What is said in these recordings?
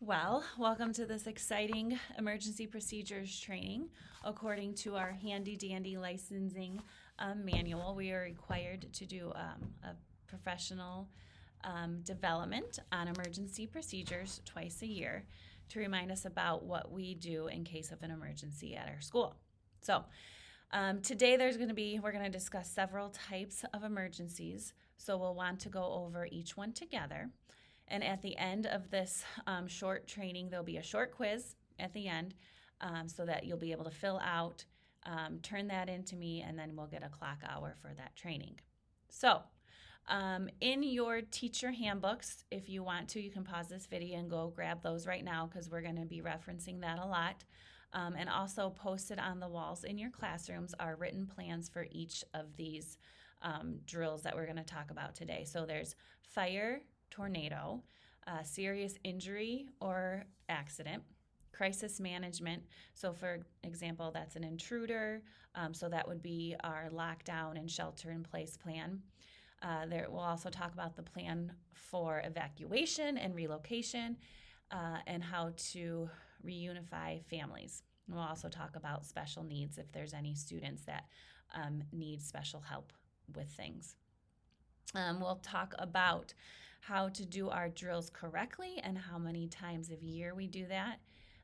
Well, welcome to this exciting emergency procedures training. According to our handy dandy licensing manual, we are required to do a professional development on emergency procedures twice a year to remind us about what we do in case of an emergency at our school. So, today we're going to discuss several types of emergencies. So, we'll want to go over each one together. And at the end of this short training, there'll be a short quiz at the end so that you'll be able to fill out, turn that in to me, and then we'll get a clock hour for that training. So, in your teacher handbooks, if you want to, you can pause this video and go grab those right now because we're going to be referencing that a lot. And also posted on the walls in your classrooms are written plans for each of these drills that we're going to talk about today. So there's fire, tornado, serious injury or accident, crisis management. So, for example, that's an intruder. So that would be our lockdown and shelter in place plan. There we'll also talk about the plan for evacuation and relocation and how to reunify families. And we'll also talk about special needs if there's any students that need special help with things. We'll talk about how to do our drills correctly and how many times a year we do that.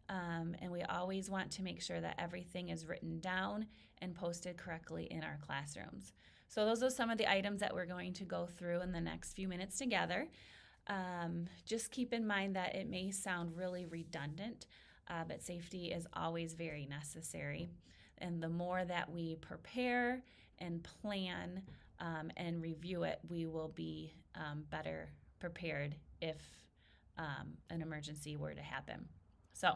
And we always want to make sure that everything is written down and posted correctly in our classrooms. So those are some of the items that we're going to go through in the next few minutes together. Just keep in mind that it may sound really redundant, but safety is always very necessary. And the more that we prepare and plan and review it, we will be better prepared if an emergency were to happen. So,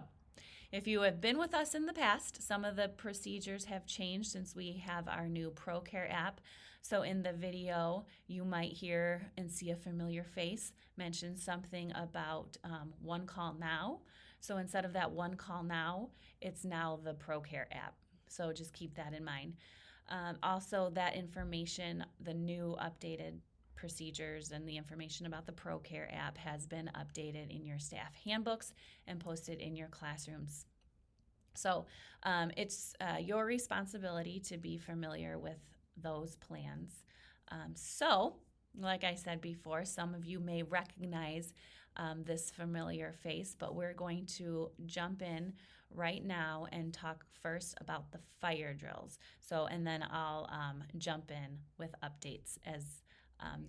if you have been with us in the past, some of the procedures have changed since we have our new ProCare app. So in the video, you might hear and see a familiar face mention something about One Call Now. So instead of that One Call Now, it's now the ProCare app. So just keep that in mind. Also, that information, the new updated procedures and the information about the ProCare app has been updated in your staff handbooks and posted in your classrooms. So it's your responsibility to be familiar with those plans. So, like I said before, some of you may recognize this familiar face, but we're going to jump in right now and talk first about the fire drills. So, and then I'll jump in with updates as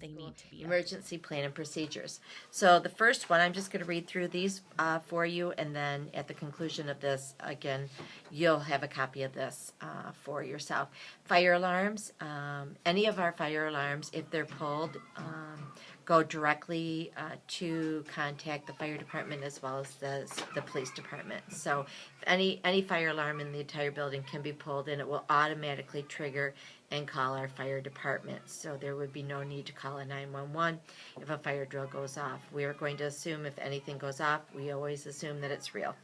they need to be. Emergency plan and procedures. So the first one, I'm just going to read through these for you, and then at the conclusion of this, again, you'll have a copy of this for yourself. Fire alarms. Any of our fire alarms, if they're pulled, go directly to contact the fire department as well as the police department. So if any fire alarm in the entire building can be pulled, and it will automatically trigger and call our fire department. So there would be no need to call a 911 if a fire drill goes off. We are going to assume if anything goes off, we always assume that it's real.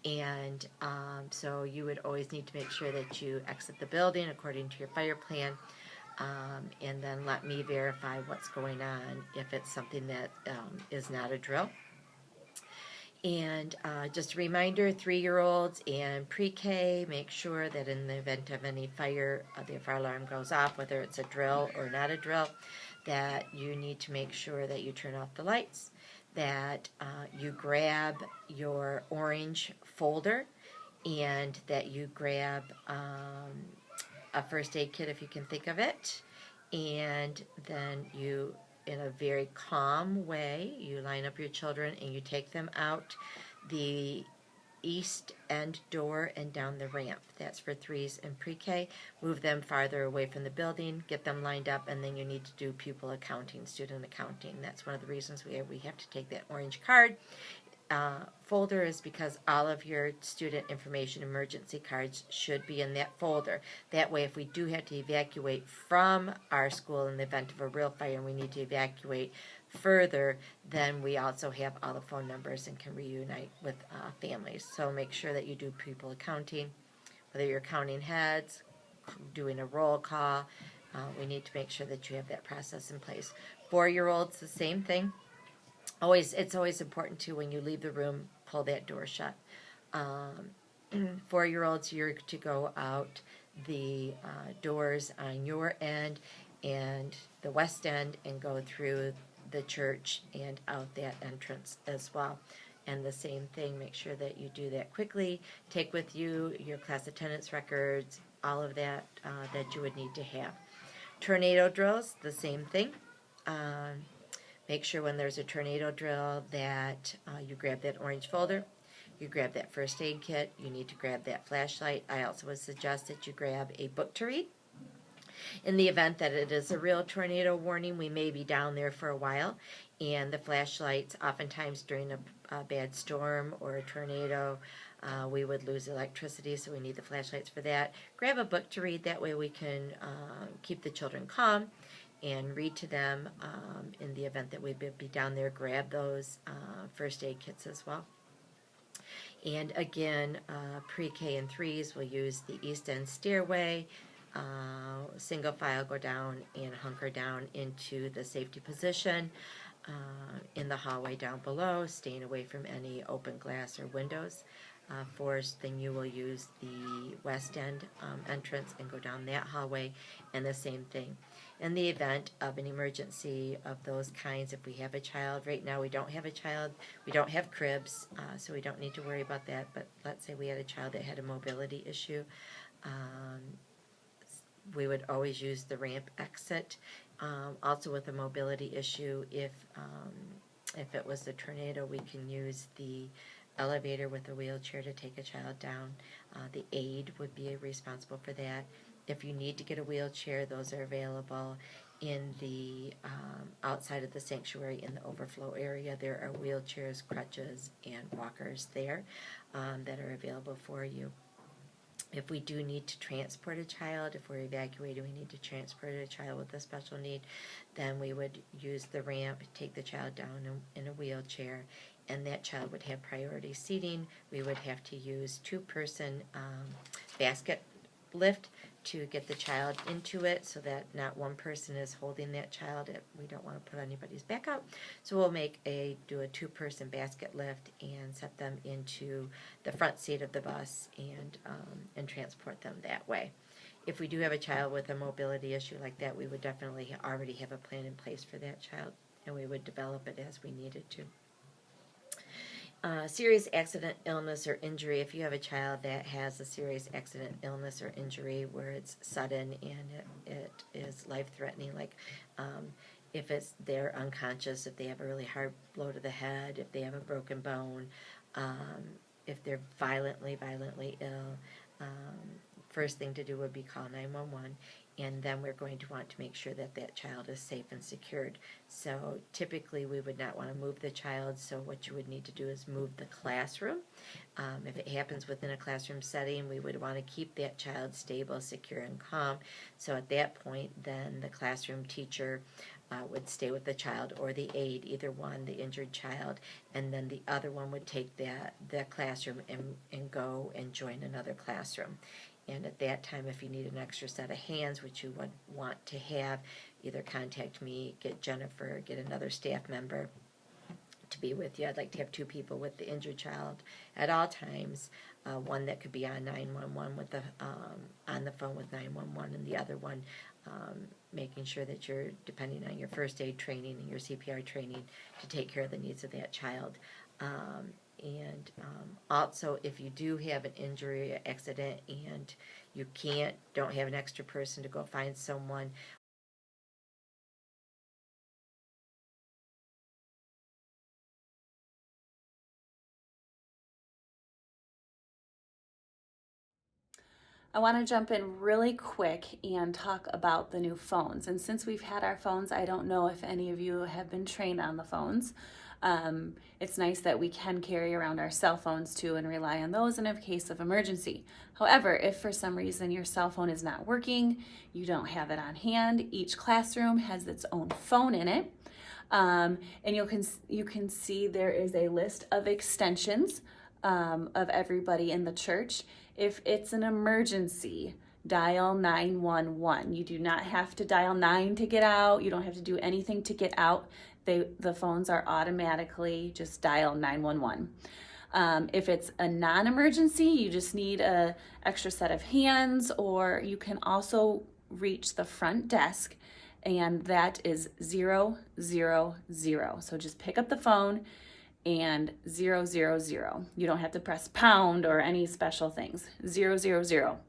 And so you would always need to make sure that you exit the building according to your fire plan. And then let me verify what's going on if it's something that is not a drill. And just a reminder, 3-year-olds and pre-K, make sure that in the event of any fire, the fire alarm goes off, whether it's a drill or not a drill, that you need to make sure that you turn off the lights, that you grab your orange folder, and that you grab a first aid kit if you can think of it, and then you, in a very calm way, you line up your children and you take them out the east end door and down the ramp. That's for 3s and pre-K. Move them farther away from the building, get them lined up, and then you need to do pupil accounting, student accounting. That's one of the reasons we have to take that orange card. Folder is because all of your student information emergency cards should be in that folder. That way, if we do have to evacuate from our school in the event of a real fire and we need to evacuate further, then we also have all the phone numbers and can reunite with families. So make sure that you do pupil accounting, whether you're counting heads, doing a roll call. We need to make sure that you have that process in place. 4-year-olds, the same thing. It's always important to, when you leave the room, pull that door shut. 4-year-olds, you're to go out the doors on your end and the west end and go through the church and out that entrance as well. And the same thing, make sure that you do that quickly. Take with you your class attendance records, all of that that you would need to have. Tornado drills, the same thing. Make sure when there's a tornado drill that you grab that orange folder, you grab that first aid kit, you need to grab that flashlight. I also would suggest that you grab a book to read. In the event that it is a real tornado warning, we may be down there for a while, and the flashlights, oftentimes during a bad storm or a tornado, we would lose electricity, so we need the flashlights for that. Grab a book to read, that way we can keep the children calm and read to them. In the event that we'd be down there, grab those first aid kits as well. And again, pre-K and 3s will use the east end stairway, single file go down and hunker down into the safety position in the hallway down below, staying away from any open glass or windows. 4s, then you will use the west end entrance and go down that hallway, and the same thing. In the event of an emergency of those kinds, if we have a child, right now we don't have a child, we don't have cribs, so we don't need to worry about that, but let's say we had a child that had a mobility issue, we would always use the ramp exit. Also with a mobility issue, if it was the tornado, we can use the elevator with a wheelchair to take a child down. The aide would be responsible for that. If you need to get a wheelchair, those are available in the outside of the sanctuary in the overflow area. There are wheelchairs, crutches, and walkers there that are available for you. If we do need to transport a child, if we're evacuating, we need to transport a child with a special need, then we would use the ramp, take the child down in a wheelchair, and that child would have priority seating. We would have to use 2-person basket lift to get the child into it so that not one person is holding that child. We don't want to put anybody's back out. So we'll do a 2-person basket lift and set them into the front seat of the bus and transport them that way. If we do have a child with a mobility issue like that, we would definitely already have a plan in place for that child, and we would develop it as we needed to. Serious accident, illness, or injury. If you have a child that has a serious accident, illness, or injury where it's sudden and it is life-threatening, like if they're unconscious, if they have a really hard blow to the head, if they have a broken bone, if they're violently ill, first thing to do would be call 911, and then we're going to want to make sure that that child is safe and secured. So typically we would not want to move the child, so what you would need to do is move the classroom. If it happens within a classroom setting, we would want to keep that child stable, secure, and calm. So at that point, then the classroom teacher would stay with the child, or the aide, either one, the injured child, and then the other one would take the classroom and go and join another classroom. And at that time, if you need an extra set of hands, which you would want to have, either contact me, get Jennifer, get another staff member to be with you. I'd like to have 2 people with the injured child at all times. One that could be on 911 with on the phone with 911, and the other one making sure that you're depending on your first aid training and your CPR training to take care of the needs of that child. And also, if you do have an injury or accident and you don't have an extra person to go find someone, I want to jump in really quick and talk about the new phones. And since we've had our phones, I don't know if any of you have been trained on the phones. It's nice that we can carry around our cell phones too and rely on those in a case of emergency. However, if for some reason your cell phone is not working, you don't have it on hand, each classroom has its own phone in it. And you can see there is a list of extensions of everybody in the church. If it's an emergency, dial 911. You do not have to dial 9 to get out. You don't have to do anything to get out. The phones are automatically just dial 911. If it's a non-emergency, you just need a extra set of hands, or you can also reach the front desk, and that is 000. So just pick up the phone and 000. You don't have to press pound or any special things. 000.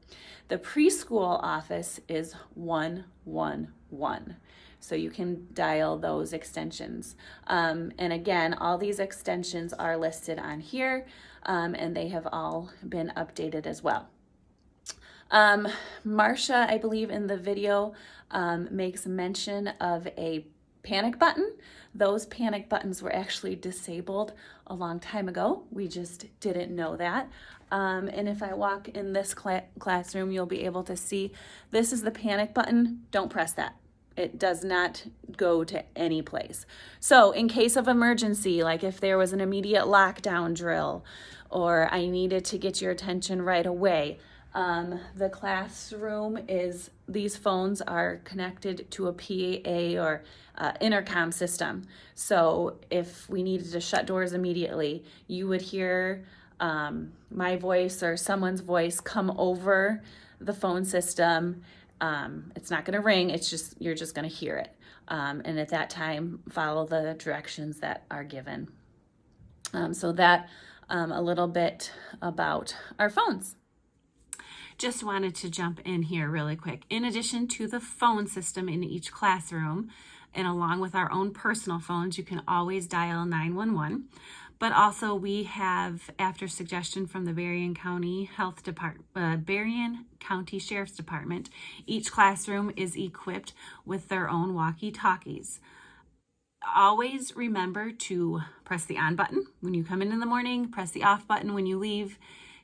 The preschool office is 111. So you can dial those extensions. And again, all these extensions are listed on here, and they have all been updated as well. Marcia, I believe in the video, makes mention of a panic button. Those panic buttons were actually disabled a long time ago. We just didn't know that. And if I walk in this classroom, you'll be able to see this is the panic button. Don't press that. It does not go to any place. So in case of emergency, like if there was an immediate lockdown drill or I needed to get your attention right away, the classroom is, these phones are connected to a PA or intercom system. So if we needed to shut doors immediately, you would hear my voice or someone's voice come over the phone system. It's not going to ring, it's just, you're just going to hear it. And at that time, follow the directions that are given. So that a little bit about our phones. Just wanted to jump in here really quick. In addition to the phone system in each classroom, and along with our own personal phones, you can always dial 911. But also we have, after suggestion from the Berrien County Berrien County Sheriff's Department, each classroom is equipped with their own walkie-talkies. Always remember to press the on button when you come in the morning, press the off button when you leave.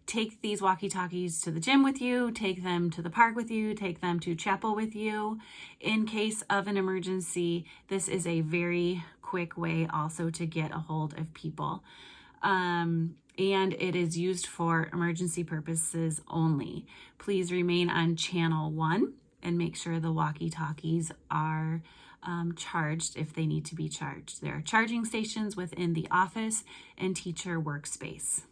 Take these walkie-talkies to the gym with you, take them to the park with you, take them to chapel with you. In case of an emergency, this is a very quick way also to get a hold of people. And it is used for emergency purposes only. Please remain on channel 1 and make sure the walkie-talkies are charged if they need to be charged. There are charging stations within the office and teacher workspace.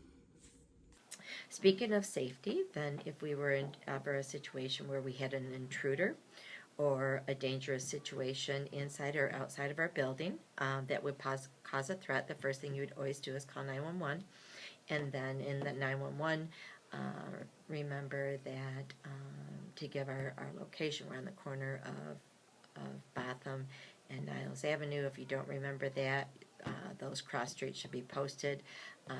Speaking of safety, then if we were in ever a situation where we had an intruder or a dangerous situation inside or outside of our building that would cause a threat, the first thing you would always do is call 911. And then in the 911, remember that to give our location, we're on the corner of Botham and Niles Avenue. If you don't remember that, those cross streets should be posted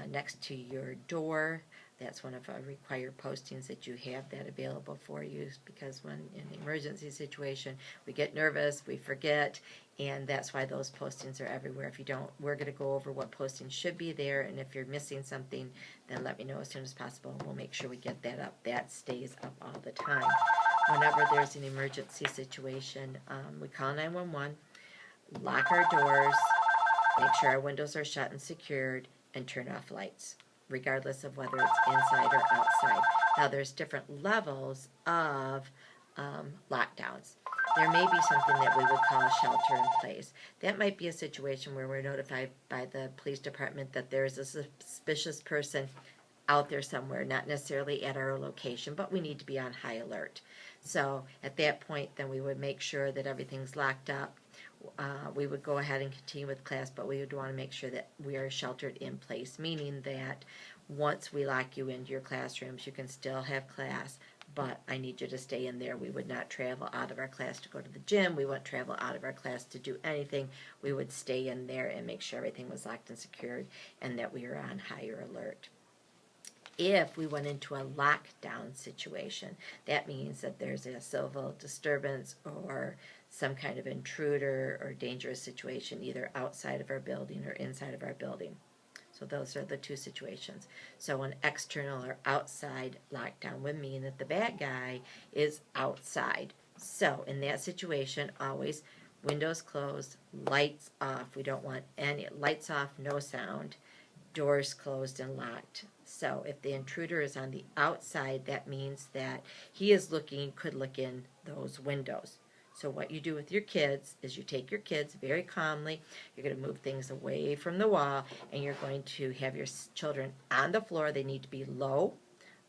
next to your door. That's one of our required postings, that you have that available for you, because when in an emergency situation, we get nervous, we forget, and that's why those postings are everywhere. If you don't, we're going to go over what postings should be there, and if you're missing something, then let me know as soon as possible, and we'll make sure we get that up. That stays up all the time. Whenever there's an emergency situation, we call 911, lock our doors, make sure our windows are shut and secured, and turn off lights, regardless of whether it's inside or outside. Now, there's different levels of lockdowns. There may be something that we would call shelter in place. That might be a situation where we're notified by the police department that there's a suspicious person out there somewhere, not necessarily at our location, but we need to be on high alert. So at that point, then we would make sure that everything's locked up. We would go ahead and continue with class, but we would want to make sure that we are sheltered in place, meaning that once we lock you into your classrooms, you can still have class, but I need you to stay in there. We would not travel out of our class to go to the gym. We wouldn't travel out of our class to do anything. We would stay in there and make sure everything was locked and secured and that we were on higher alert. If we went into a lockdown situation, that means that there's a civil disturbance or some kind of intruder or dangerous situation either outside of our building or inside of our building. So those are the two situations. So an external or outside lockdown would mean that the bad guy is outside. So in that situation, always windows closed, lights off. We don't want any lights off, no sound, doors closed and locked. So if the intruder is on the outside, that means that he is could look in those windows. So what you do with your kids is you take your kids very calmly, you're going to move things away from the wall, and you're going to have your children on the floor. They need to be low,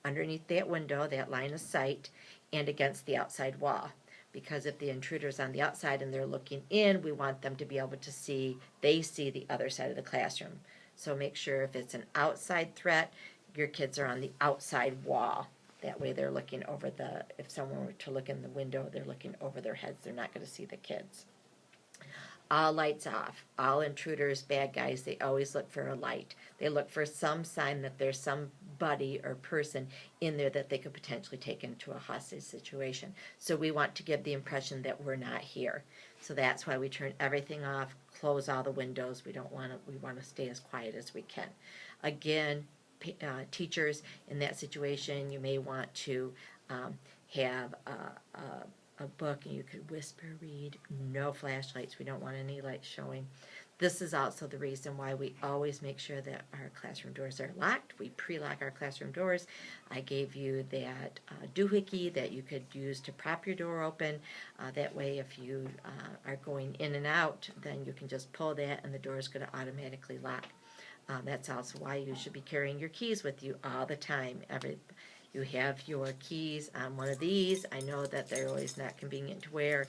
underneath that window, that line of sight, and against the outside wall. Because if the intruder's on the outside and they're looking in, we want them to be able to see, they see the other side of the classroom. So make sure if it's an outside threat, your kids are on the outside wall. That way they're looking over if someone were to look in the window, they're looking over their heads. They're not going to see the kids. All lights off. All intruders, bad guys, they always look for a light. They look for some sign that there's somebody or person in there that they could potentially take into a hostage situation. So we want to give the impression that we're not here. So that's why we turn everything off, close all the windows. We want to stay as quiet as we can. Again, teachers in that situation, you may want to have a book and you could whisper read, no flashlights. We don't want any lights showing. This is also the reason why we always make sure that our classroom doors are locked. We pre-lock our classroom doors. I gave you that doohickey that you could use to prop your door open. That way if you are going in and out, then you can just pull that and the door is going to automatically lock. That's also why you should be carrying your keys with you all the time. You have your keys on one of these. I know that they're always not convenient to wear,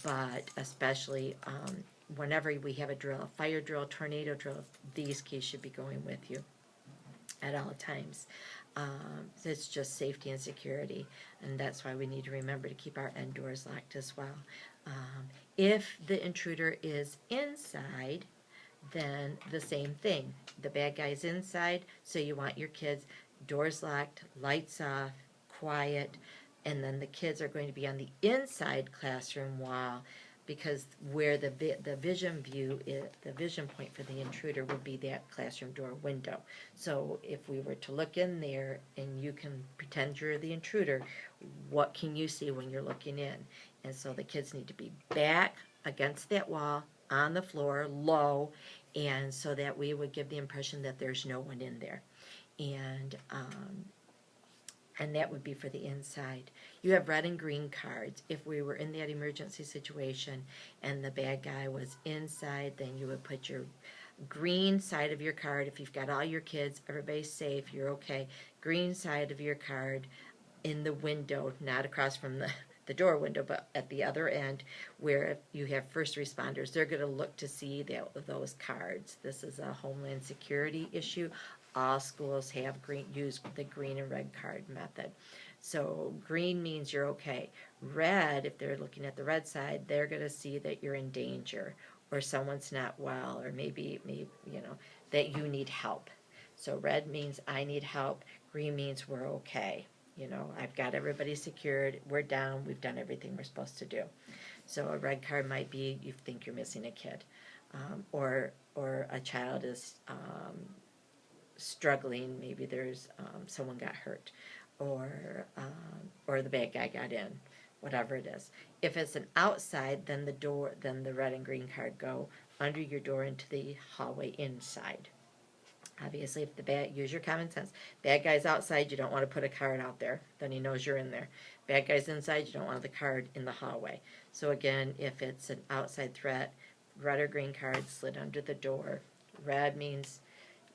but especially whenever we have a drill, a fire drill, tornado drill, these keys should be going with you at all times. It's just safety and security, and that's why we need to remember to keep our end doors locked as well. If the intruder is inside, then the same thing. The bad guy's inside, so you want your kids doors locked, lights off, quiet, and then the kids are going to be on the inside classroom wall, because where the vision view is, the vision point for the intruder would be that classroom door window. So if we were to look in there and you can pretend you're the intruder, what can you see when you're looking in? And so the kids need to be back against that wall, on the floor, low, and so that we would give the impression that there's no one in there. And that would be for the inside. You have red and green cards. If we were in that emergency situation and the bad guy was inside, then you would put your green side of your card. If you've got all your kids, everybody's safe, you're okay. Green side of your card in the window, not across from the door window, but at the other end where you have first responders. They're going to look to see those cards. This is a Homeland Security issue. All schools have use the green and red card method. So green means you're okay. Red, if they're looking at the red side, they're going to see that you're in danger or someone's not well, or maybe that you need help. So red means I need help. Green means we're okay. I've got everybody secured. We're down. We've done everything we're supposed to do. So a red card might be you think you're missing a kid, or a child is struggling. Maybe there's someone got hurt, or the bad guy got in. Whatever it is. If it's an outside, then the red and green card go under your door into the hallway inside. Obviously, if use your common sense. Bad guy's outside, you don't want to put a card out there. Then he knows you're in there. Bad guy's inside, you don't want the card in the hallway. So again, if it's an outside threat, red or green card slid under the door. Red means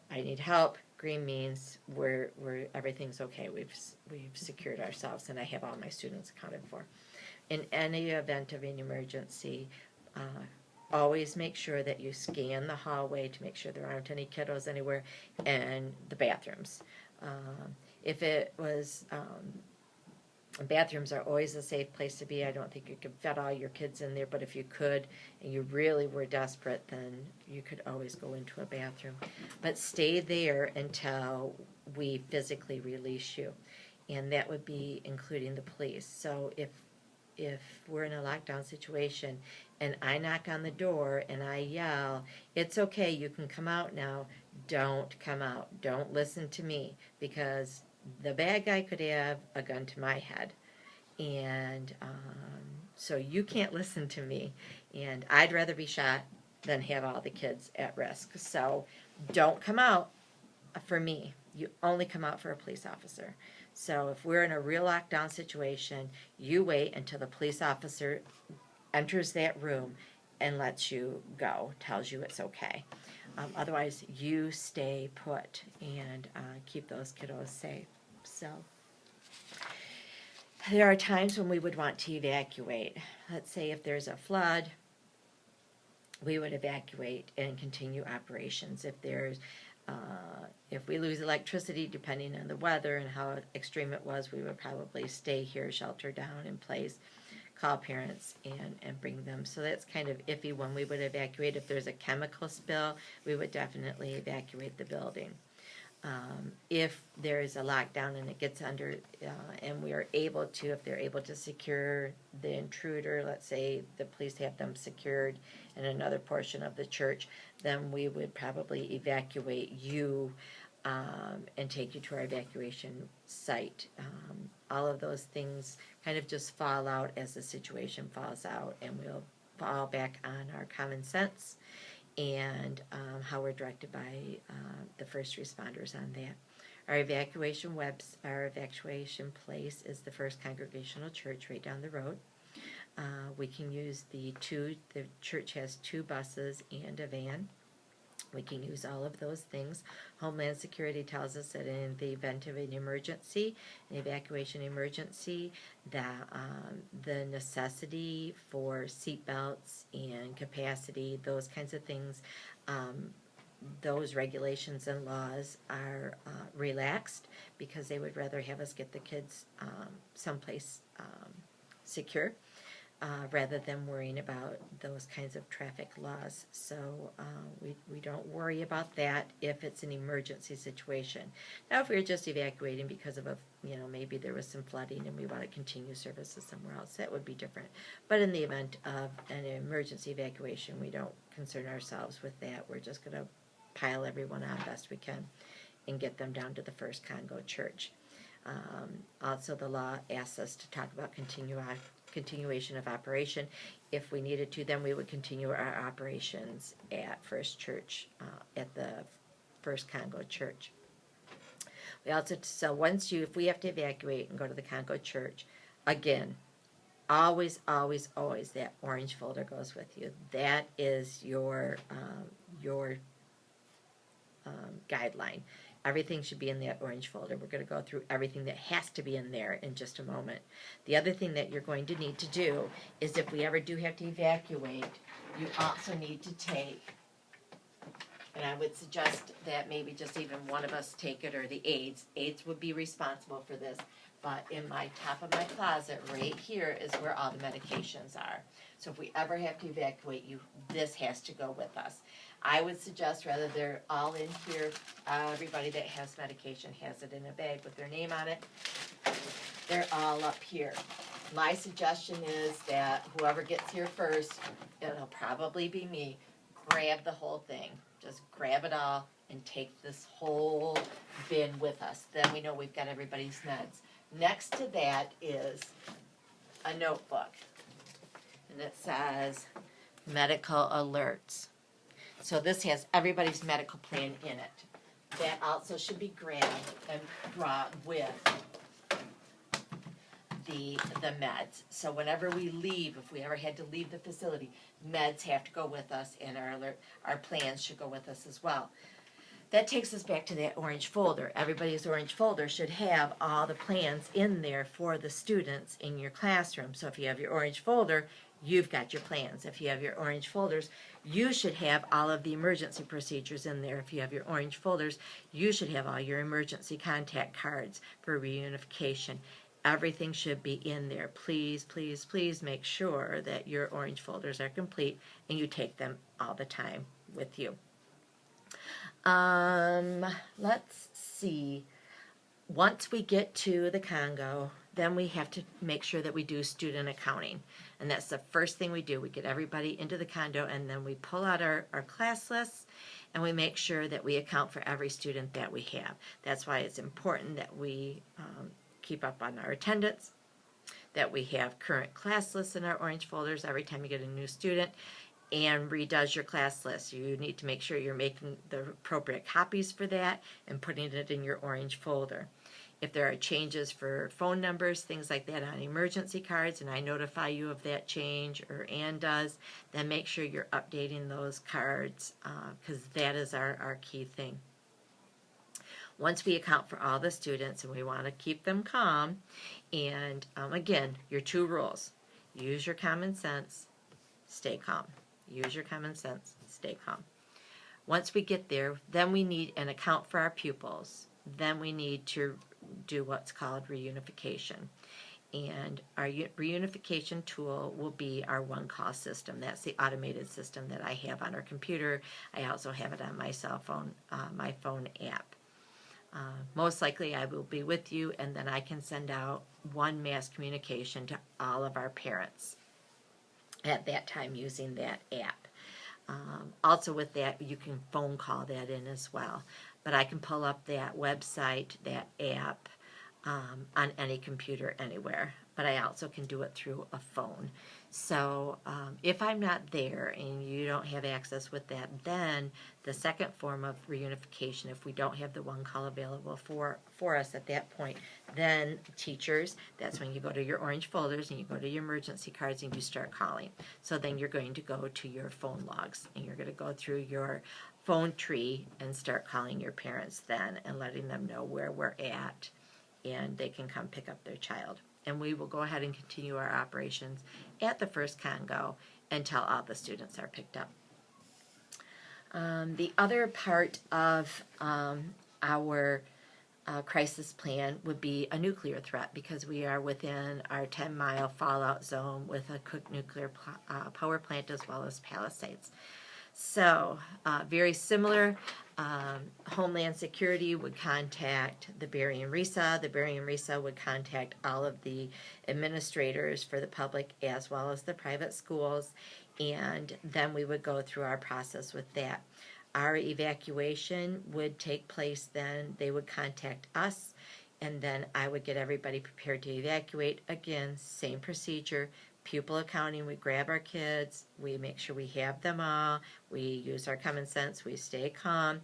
I need help. Green means we're everything's okay. We've secured ourselves, and I have all my students accounted for. In any event of an emergency, always make sure that you scan the hallway to make sure there aren't any kiddos anywhere, and the bathrooms. If it was, bathrooms are always a safe place to be. I don't think you could fit all your kids in there, but if you could and you really were desperate, then you could always go into a bathroom. But stay there until we physically release you, and that would be including the police. So if we're in a lockdown situation and I knock on the door and I yell, it's okay, you can come out now, don't come out. Don't listen to me, because the bad guy could have a gun to my head. And so you can't listen to me. And I'd rather be shot than have all the kids at risk. So don't come out for me. You only come out for a police officer. So if we're in a real lockdown situation, you wait until the police officer enters that room and lets you go, tells you it's okay. Otherwise, you stay put and keep those kiddos safe. So, there are times when we would want to evacuate. Let's say if there's a flood, we would evacuate and continue operations. If we lose electricity, depending on the weather and how extreme it was, we would probably stay here, shelter down in place, call parents and bring them. So that's kind of iffy when we would evacuate. If there's a chemical spill, we would definitely evacuate the building. If there is a lockdown and it gets under, and we are able to, if they're able to secure the intruder, let's say the police have them secured in another portion of the church, then we would probably evacuate you and take you to our evacuation site. All of those things kind of just fall out as the situation falls out, and we'll fall back on our common sense and how we're directed by the first responders on that. Our evacuation place is the First Congregational Church right down the road. We can use the church has 2 buses and a van. We can use all of those things. Homeland Security tells us that in the event of an emergency, an evacuation emergency, that the necessity for seatbelts and capacity, those kinds of things, those regulations and laws are relaxed because they would rather have us get the kids someplace secure. Rather than worrying about those kinds of traffic laws. So we don't worry about that if it's an emergency situation. Now if we're just evacuating because of maybe there was some flooding and we want to continue services somewhere else, that would be different. But in the event of an emergency evacuation, we don't concern ourselves with that. We're just going to pile everyone on best we can and get them down to the First Congo Church. Also, the law asks us to talk about continuation of operation. If we needed to, then we would continue our operations at First Church, at the First Congo Church. We also, so if we have to evacuate and go to the Congo Church, again, always, always, always that orange folder goes with you. That is your guideline. Everything should be in that orange folder. We're going to go through everything that has to be in there in just a moment. The other thing that you're going to need to do is if we ever do have to evacuate, you also need to take, and I would suggest that maybe just even one of us take it, or the aides. Aides would be responsible for this. But in my top of my closet right here is where all the medications are. So if we ever have to evacuate you, this has to go with us. I would suggest rather they're all in here, everybody that has medication has it in a bag with their name on it. They're all up here. My suggestion is that whoever gets here first, it'll probably be me, grab the whole thing. Just grab it all and take this whole bin with us. Then we know we've got everybody's meds. Next to that is a notebook, and it says medical alerts. So this has everybody's medical plan in it. That also should be grabbed and brought with the meds. So whenever we leave, if we ever had to leave the facility, meds have to go with us, and our plans should go with us as well. That takes us back to that orange folder. Everybody's orange folder should have all the plans in there for the students in your classroom. So if you have your orange folder, you've got your plans. If you have your orange folders, you should have all of the emergency procedures in there. If you have your orange folders, you should have all your emergency contact cards for reunification. Everything should be in there. Please, please, please make sure that your orange folders are complete and you take them all the time with you. Let's see. Once we get to the Congo, then we have to make sure that we do student accounting. And that's the first thing we do. We get everybody into the condo, and then we pull out our class lists, and we make sure that we account for every student that we have. That's why it's important that we keep up on our attendance, that we have current class lists in our orange folders every time you get a new student, and redoes your class list. You need to make sure you're making the appropriate copies for that and putting it in your orange folder. if there are changes for phone numbers, things like that on emergency cards, and I notify you of that change, or Ann does, then make sure you're updating those cards, because that is our key thing. Once we account for all the students, and we want to keep them calm, and again, your 2 rules: use your common sense, stay calm. Use your common sense, stay calm. Once we get there, then we need an account for our pupils. Then we need to do what's called reunification. And our reunification tool will be our one-call system. That's the automated system that I have on our computer. I also have it on my cell phone, my phone app. Most likely I will be with you, and then I can send out one mass communication to all of our parents at that time using that app. Also with that, you can phone call that in as well. But I can pull up that website, that app, on any computer anywhere. But I also can do it through a phone. So if I'm not there and you don't have access with that, then the second form of reunification, if we don't have the one call available for us at that point, then teachers, that's when you go to your orange folders and you go to your emergency cards and you start calling. So then you're going to go to your phone logs and you're going to go through your phone tree and start calling your parents then and letting them know where we're at, and they can come pick up their child. And we will go ahead and continue our operations at the first Congo until all the students are picked up. The other part of our crisis plan would be a nuclear threat, because we are within our 10-mile fallout zone with a Cook nuclear power plant as well as Palisades. So, very similar. Homeland Security would contact the Berrien RESA. The Berrien RESA would contact all of the administrators for the public as well as the private schools, and then we would go through our process with that. Our evacuation would take place then. They would contact us, and then I would get everybody prepared to evacuate. Again, same procedure. Pupil accounting, we grab our kids, we make sure we have them all, we use our common sense, we stay calm,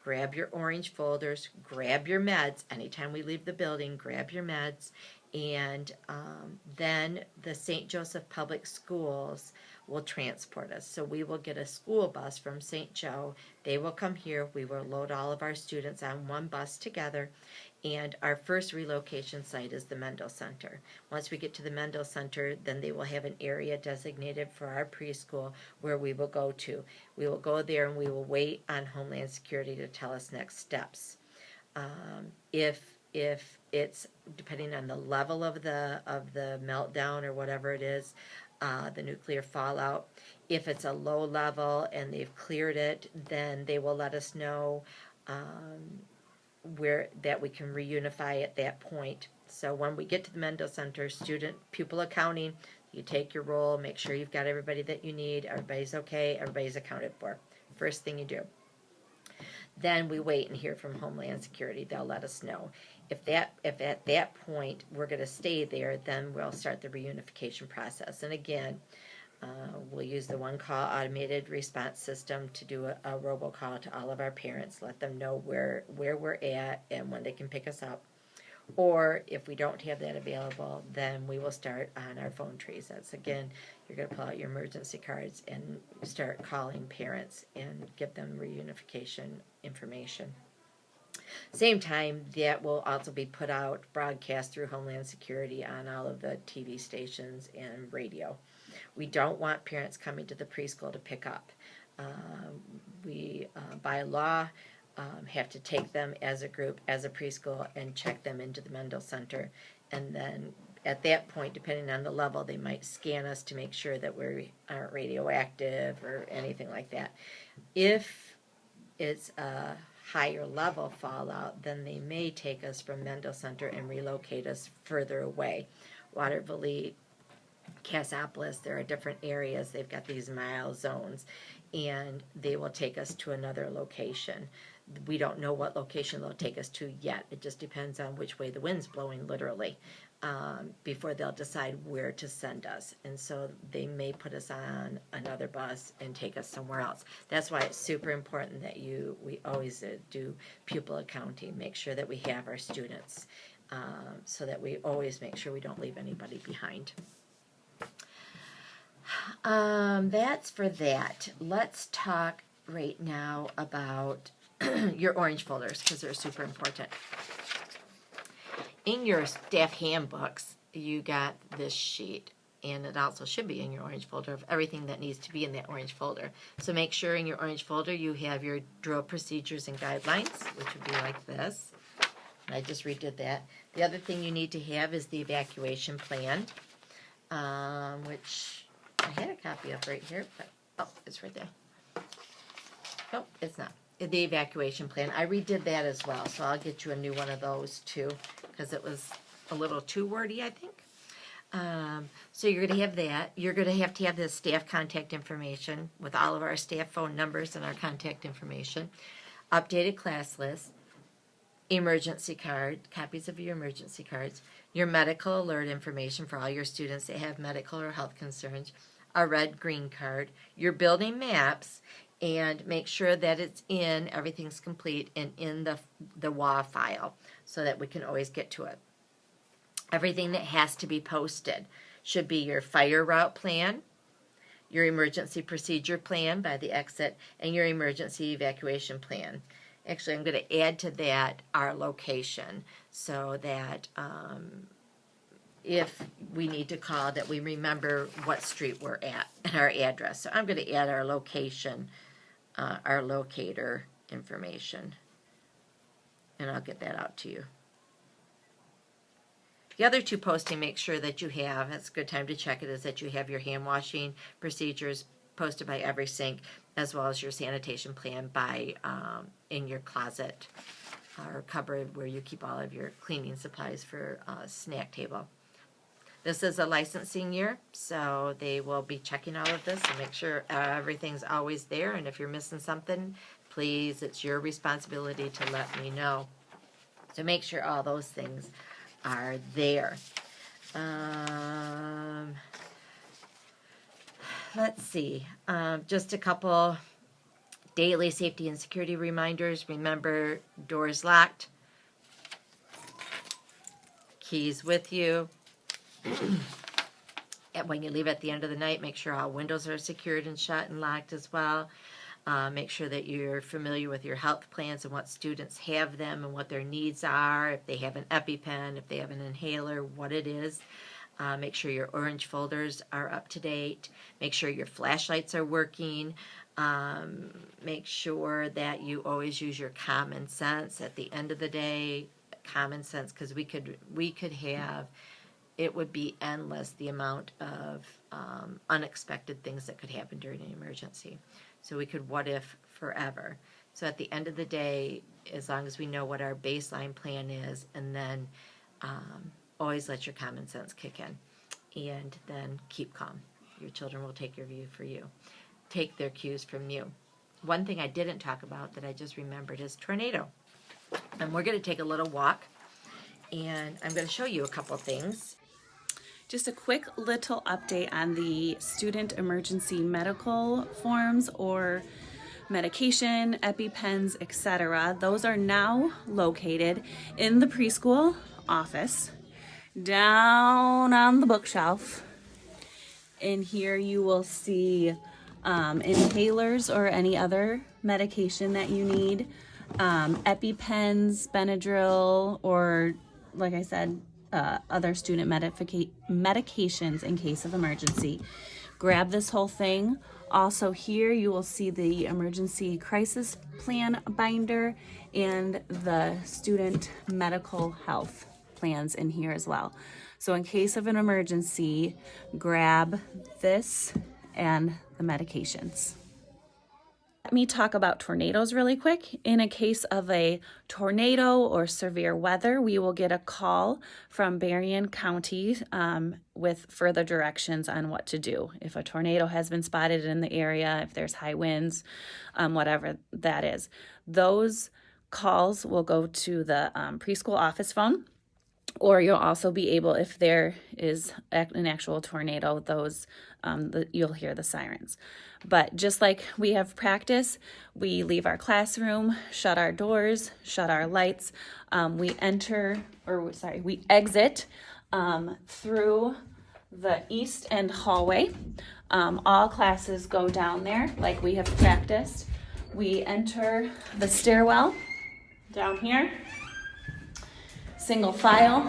grab your orange folders, grab your meds. Anytime we leave the building, grab your meds, and then the St. Joseph Public Schools will transport us. So we will get a school bus from St. Joe. They will come here. We will load all of our students on one bus together. And our first relocation site is the Mendel Center. Once we get to the Mendel Center, then they will have an area designated for our preschool where we will go to. We will go there and we will wait on Homeland Security to tell us next steps. If it's depending on the level of the meltdown or whatever it is, the nuclear fallout. If it's a low level and they've cleared it, then they will let us know where that we can reunify at that point. So when we get to the Mendel Center, student pupil accounting, you take your roll, make sure you've got everybody that you need, everybody's okay, everybody's accounted for. First thing you do. Then we wait and hear from Homeland Security. They'll let us know. If at that point we're going to stay there, then we'll start the reunification process. And again, we'll use the one-call automated response system to do a robocall to all of our parents, let them know where we're at and when they can pick us up. Or if we don't have that available, then we will start on our phone trees. That's, again, you're going to pull out your emergency cards and start calling parents and give them reunification information. Same time, that will also be put out, broadcast through Homeland Security on all of the TV stations and radio. We don't want parents coming to the preschool to pick up. We, by law, have to take them as a group, as a preschool, and check them into the Mendel Center. And then at that point, depending on the level, they might scan us to make sure that we aren't radioactive or anything like that. If it's a higher level fallout, then they may take us from Mendel Center and relocate us further away. Waterville, Cassopolis, there are different areas. They've got these mile zones, and they will take us to another location. We don't know what location they'll take us to yet. It just depends on which way the wind's blowing, literally, before they'll decide where to send us. And so they may put us on another bus and take us somewhere else. That's why it's super important that we always do pupil accounting, make sure that we have our students. so that we always make sure we don't leave anybody behind. That's for that. Let's talk right now about your orange folders, because they're super important. In your staff handbooks, you got this sheet, and it also should be in your orange folder of everything that needs to be in that orange folder. So make sure in your orange folder you have your drill procedures and guidelines, which would be like this. I just redid that. The other thing you need to have is the evacuation plan, which I had a copy of right here, but oh, it's right there. Nope, it's not. The evacuation plan. I redid that as well, so I'll get you a new one of those too, because it was a little too wordy, I think. So you're going to have that. You're going to have the staff contact information with all of our staff phone numbers and our contact information, updated class list, emergency card, copies of your emergency cards, your medical alert information for all your students that have medical or health concerns, a red-green card, your building maps, and make sure that it's in, everything's complete, and in the WA file so that we can always get to it. Everything that has to be posted should be your fire route plan, your emergency procedure plan by the exit, and your emergency evacuation plan. Actually, I'm going to add to that our location so that if we need to call, that we remember what street we're at and our address. So I'm going to add our location, our locator information, and I'll get that out to you. The other two posting, make sure that you have, it's a good time to check it, is that you have your hand washing procedures posted by every sink, as well as your sanitation plan by in your closet or cupboard where you keep all of your cleaning supplies for snack table. This is a licensing year, so they will be checking all of this and make sure everything's always there. And if you're missing something, please, it's your responsibility to let me know. So make sure all those things are there. Let's see, just a couple daily safety and security reminders. Remember, doors locked, keys with you. And when you leave at the end of the night, make sure all windows are secured and shut and locked as well. Make sure that you're familiar with your health plans and what students have them and what their needs are, if they have an EpiPen, if they have an inhaler, what it is. Make sure your orange folders are up to date. Make sure your flashlights are working. Make sure that you always use your common sense at the end of the day. Common sense, because we could have, it would be endless the amount of unexpected things that could happen during an emergency. So we could what if forever. So at the end of the day, as long as we know what our baseline plan is, and then always let your common sense kick in, and then keep calm. Your children will take your view for you. Take their cues from you. One thing I didn't talk about that I just remembered is tornado. And we're going to take a little walk, and I'm going to show you a couple things. Just a quick little update on the student emergency medical forms or medication, EpiPens, etc. Those are now located in the preschool office, down on the bookshelf. In here you will see inhalers or any other medication that you need, EpiPens, Benadryl, or like I said, other student medications in case of emergency. Grab this whole thing. Also here you will see the emergency crisis plan binder and the student medical health plans in here as well. So in case of an emergency, grab this and the medications. Let me talk about tornadoes really quick. In a case of a tornado or severe weather, we will get a call from Berrien County with further directions on what to do. If a tornado has been spotted in the area, if there's high winds, whatever that is. Those calls will go to the preschool office phone. Or you'll also be able, if there is an actual tornado, you'll hear the sirens. But just like we have practice, we leave our classroom, shut our doors, shut our lights. We exit through the east end hallway. All classes go down there like we have practiced. We enter the stairwell down here. Single file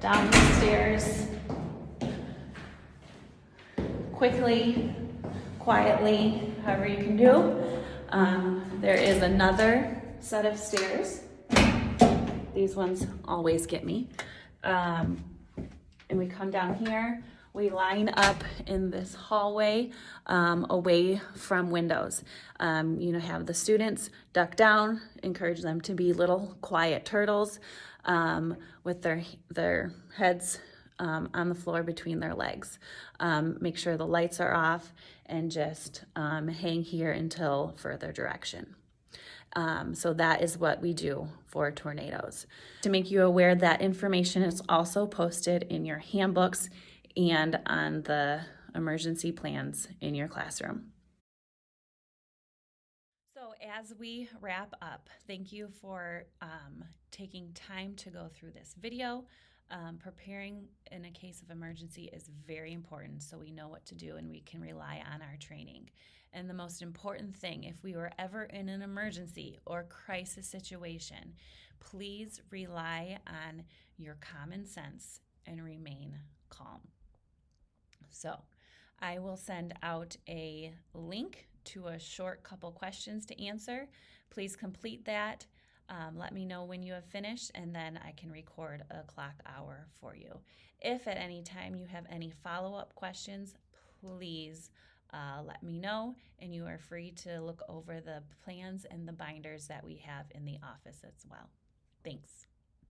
down the stairs, quickly, quietly, however you can do. There is another set of stairs. These ones always get me. And we come down here. We line up in this hallway away from windows. Have the students duck down, encourage them to be little quiet turtles with their heads on the floor between their legs. Make sure the lights are off and just hang here until further direction. So that is what we do for tornadoes. To make you aware, that information is also posted in your handbooks and on the emergency plans in your classroom. So as we wrap up, thank you for taking time to go through this video. Preparing in a case of emergency is very important so we know what to do and we can rely on our training. And the most important thing, if we were ever in an emergency or crisis situation, please rely on your common sense and remain calm. So I will send out a link to a short couple questions to answer. Please complete that. Let me know when you have finished, and then I can record a clock hour for you. If at any time you have any follow-up questions, please let me know, and you are free to look over the plans and the binders that we have in the office as well. Thanks.